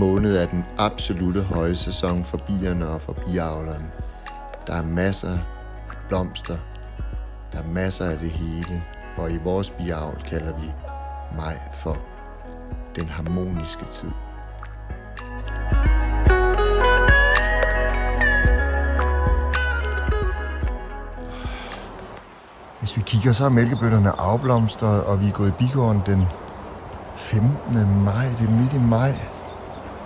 måned er den absolutte højsæson for bierne og for biavleren. Der er masser af blomster, der er masser af det hele, og i vores biavl kalder vi maj for den harmoniske tid. Hvis vi kigger, så er mælkebøtterne afblomstret, og vi er gået i bigården den 15. maj. Det er midt i maj.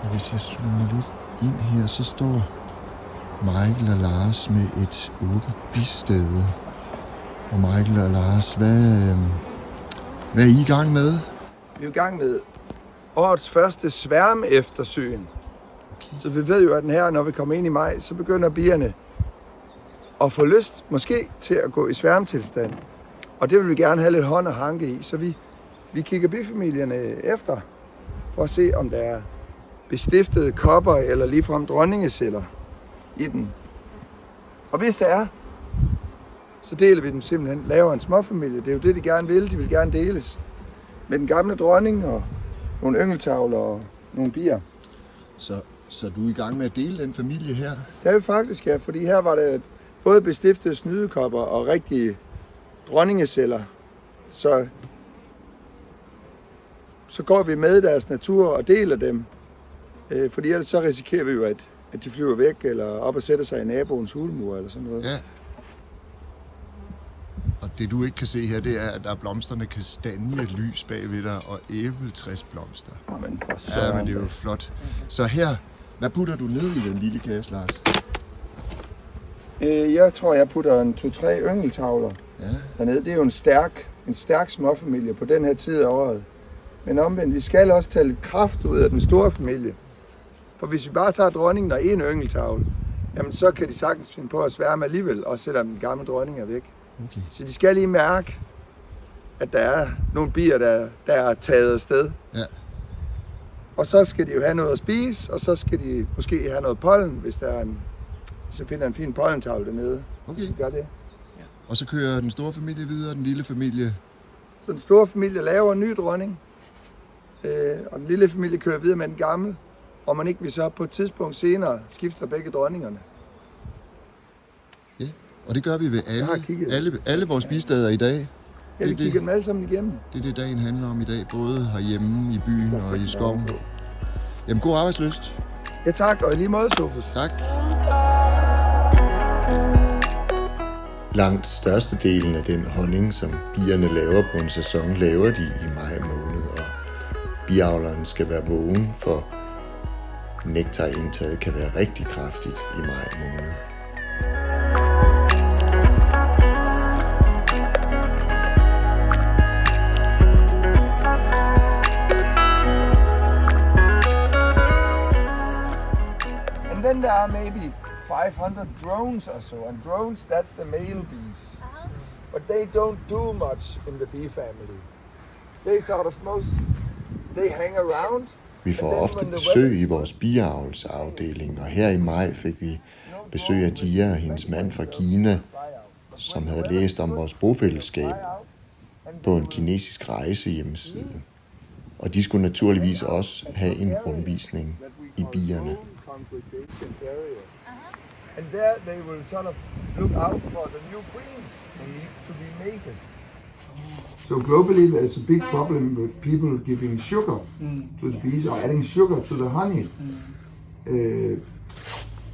Og hvis jeg zoomer lidt ind her, så står Michael og Lars med et åbent bistade. Og Michael og Lars, hvad er I i gang med? Vi er i gang med årets første sværmeftersøgen. Okay. Så vi ved jo, at den her, når vi kommer ind i maj, så begynder bierne at få lyst, måske, til at gå i sværmtilstand. Og det vil vi gerne have lidt hånd og hanke i. Så vi kigger bifamilierne efter, for at se, om der er bestiftede kopper eller ligefrem dronningeceller i den. Og hvis der er, så deler vi dem simpelthen, laver en småfamilie. Det er jo det, de gerne vil. De vil gerne deles med den gamle dronning og nogle yngeltavler og nogle bier. Så du er i gang med at dele den familie her? Det er jo faktisk, ja, fordi her var der både bestiftede snydekopper og rigtige dronningeceller. Så går vi med deres natur og deler dem. Fordi ellers så risikerer vi jo, at de flyver væk eller op og sætter sig i naboens hulmur eller sådan noget. Ja. Og det du ikke kan se her, det er, at der er blomsterne kastanjelys bagved dig og æbletræsblomster. Jamen, ja, men det er jo flot. Så her, hvad putter du ned i den lille kasse, Lars? Jeg tror, jeg putter en 2-3 yngeltavler dernede. Det er jo en stærk småfamilie på den her tid af året. Men omvendt, vi skal også tage lidt kraft ud af den store familie. For hvis vi bare tager dronningen og en yngeltavle, jamen så kan de sagtens finde på at sværme alligevel, også selvom den gamle dronning er væk. Okay. Så de skal lige mærke, at der er nogle bier, der er taget afsted. Ja. Og så skal de jo have noget at spise, og så skal de måske have noget pollen, hvis der er så finder en fin pollentavle dernede. Okay. Så gør det. Ja. Og så kører den store familie videre, den lille familie? Så den store familie laver en ny dronning, og den lille familie kører videre med den gamle, og man ikke vil så på et tidspunkt senere skifter begge dronningerne. Ja, og det gør vi ved alle vores bisteder i dag. Ja, vi kigger dem alle sammen igennem. Det er det, dagen handler om i dag, både herhjemme, i byen og i skoven. Jamen, god arbejdslyst. Ja tak, og i lige måde, Sofus. Tak. Langt størstedelen af den honning, som bierne laver på en sæson, laver de i maj måned, og biavleren skal være vågen, for nektarindtaget kan være rigtig kraftigt i maj måned. And then there are maybe 500 drones or so, and drones, that's the male bees. But they don't do much in the bee family. They sort of they hang around. Vi får ofte besøg i vores biavlsafdeling, og her i maj fik vi besøg af Gia og hendes mand fra Kina, som havde læst om vores bofællesskab på en kinesisk rejsehjemmeside. Og de skulle naturligvis også have en rundvisning i bierne. And there they will sort of look out for the new queens who needs to be mated. So globally there's a big problem with people giving sugar to the bees or adding sugar to the honey.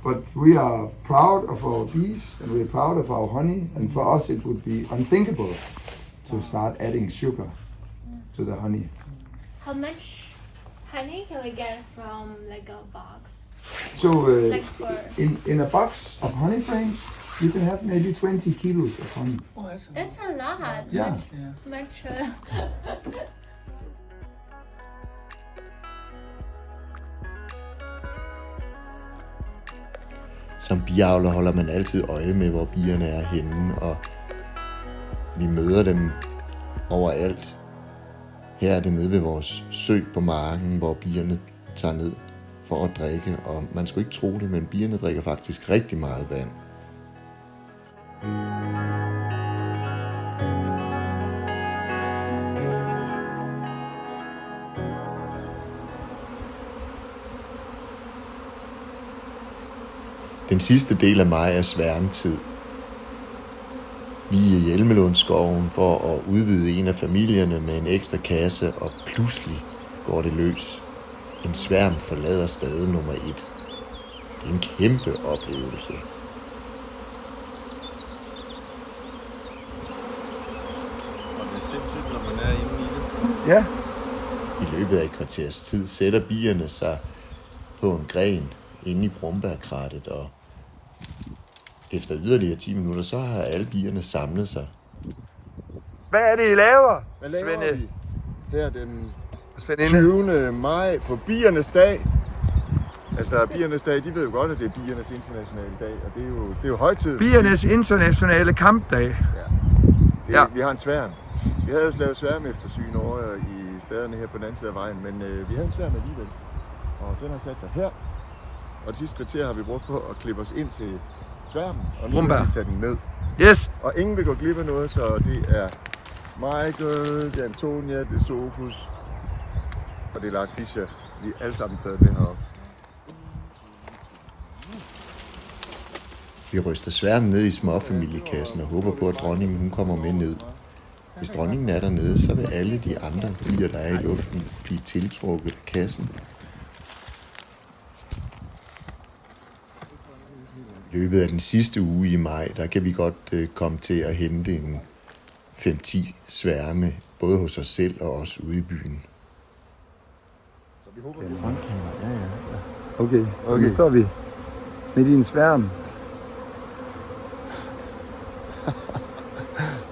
But we are proud of our bees and we're proud of our honey, and for us it would be unthinkable to start adding sugar to the honey. How much honey can we get from like a box? So in a box of honey frames, you can have maybe 20 kilos of honey. That's a lot. Yeah. Much. Som biavler holder man altid øje med, hvor bierne er henne, og vi møder dem overalt. Her er det nede ved vores sø på marken, hvor bierne tager ned for at drikke, og man skulle ikke tro det, men bierne drikker faktisk rigtig meget vand. Den sidste del af maj er sværmetid. Vi er i Hjelmelundskoven for at udvide en af familierne med en ekstra kasse, og pludselig går det løs. En sværm forlader stade nummer 1. Det er en kæmpe oplevelse. Og det er sindssygt, når man er inde i det. Ja. I løbet af et kvarters tid sætter bierne sig på en gren inde i brombærkrattet, og efter yderligere 10 minutter, så har alle bierne samlet sig. Hvad er det, I laver, Hvad laver Svende? vi? Her den Sveninde. 20. maj på biernes dag. Altså, biernes dag, de ved jo godt, at det er biernes internationale dag, og det er jo højtid. Biernes internationale kampdag. Ja. Vi har en sværm. Vi havde også lavet sværmeftersyn over i stederne her på den anden side af vejen, men vi havde en sværm alligevel. Og den har sat sig her. Og det sidste kvarter har vi brugt på at klippe os ind til sværmen, og nu vil vi tage den ned. Yes. Og ingen vil gå glip af noget, så det er Michael, det er Antonia, det er Sofus, og det er Lars Fischer. Vi er alle sammen taget med heroppe. Vi ryster sværmen ned i småfamiliekassen og håber på, at dronningen hun kommer med ned. Hvis dronningen er dernede, så vil alle de andre bier, der er i luften, blive tiltrukket af kassen. I løbet af den sidste uge i maj, der kan vi godt komme til at hente en 5-10 sværme, både hos os selv og også ude i byen. Okay, så nu står vi midt i en sværm.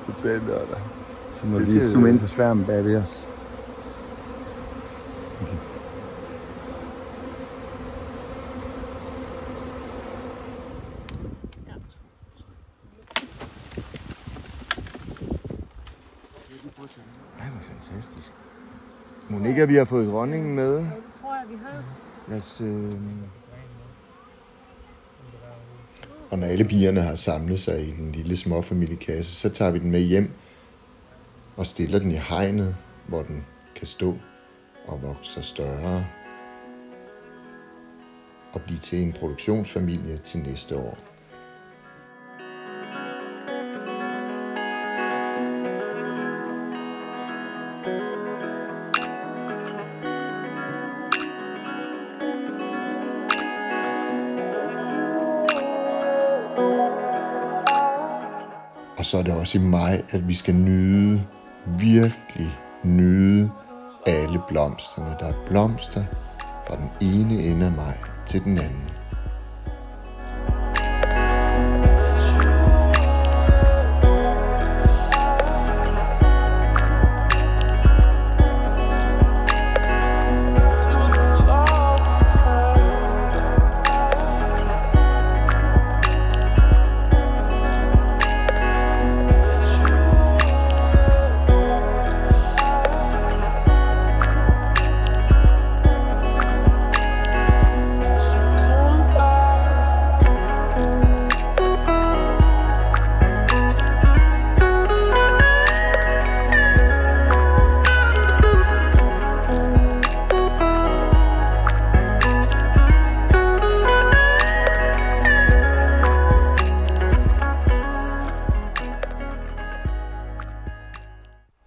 Totalt nørder. Så må vi lige zoome ind på sværmen bag ved os. Ej, hvor fantastisk. Monika, vi har fået dronningen med. Det tror jeg, vi har. Lad os, Og når alle bierne har samlet sig i den lille småfamiliekasse, så tager vi den med hjem og stiller den i hegnet, hvor den kan stå og vokse sig større og blive til en produktionsfamilie til næste år. Og så er det også i maj, at vi skal virkelig nyde alle blomsterne. Der er blomster fra den ene ende af maj til den anden.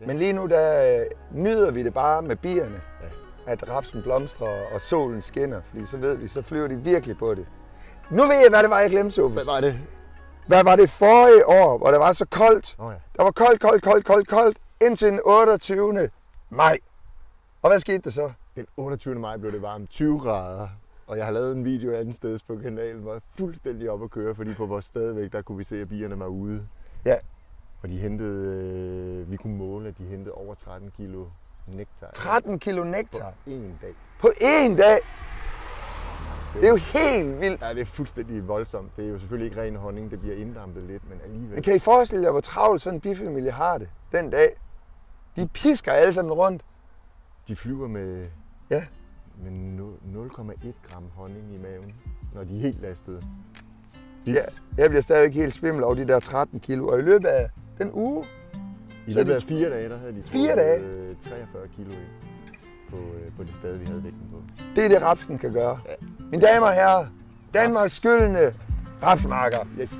Men lige nu, der nyder vi det bare med bierne. At rapsen blomstrer og solen skinner, fordi så ved vi, så flyver de virkelig på det. Nu ved jeg, hvad det var, jeg glemte, Sofus. hvad var det? Hvad var det forrige år, hvor det var så koldt? Ja. Der var koldt, indtil den 28. maj. Og hvad skete der så? Den 28. maj blev det varmt, 20 grader. Og jeg har lavet en video andet sted på kanalen, hvor jeg fuldstændig op at køre, fordi på vores stadigvæk, der kunne vi se, at bierne var ude. Ja. Og de hentede, vi kunne måle, at de hentede over 13 kilo nektar. 13 kilo nektar. På én dag. På én dag? Det er jo helt vildt. Ja, det er fuldstændig voldsomt. Det er jo selvfølgelig ikke ren honning, det bliver inddampet lidt, men alligevel. Men kan I forestille jer, hvor travlt sådan en bifamilie har det den dag? De pisker alle sammen rundt. De flyver med, Ja. med 0,1 gram honning i maven, når de er helt lastede. Ja, jeg bliver stadigvæk helt svimmel over de der 13 kilo. Og i løbet af den uge, I så løbet de- af 4 dage, der havde de 4 dage? 43 kilo ind på det sted, vi havde vægten på. det er det, rapsen kan gøre. Mine damer og herrer, Danmarks skyldende Rapsmarker. Yes.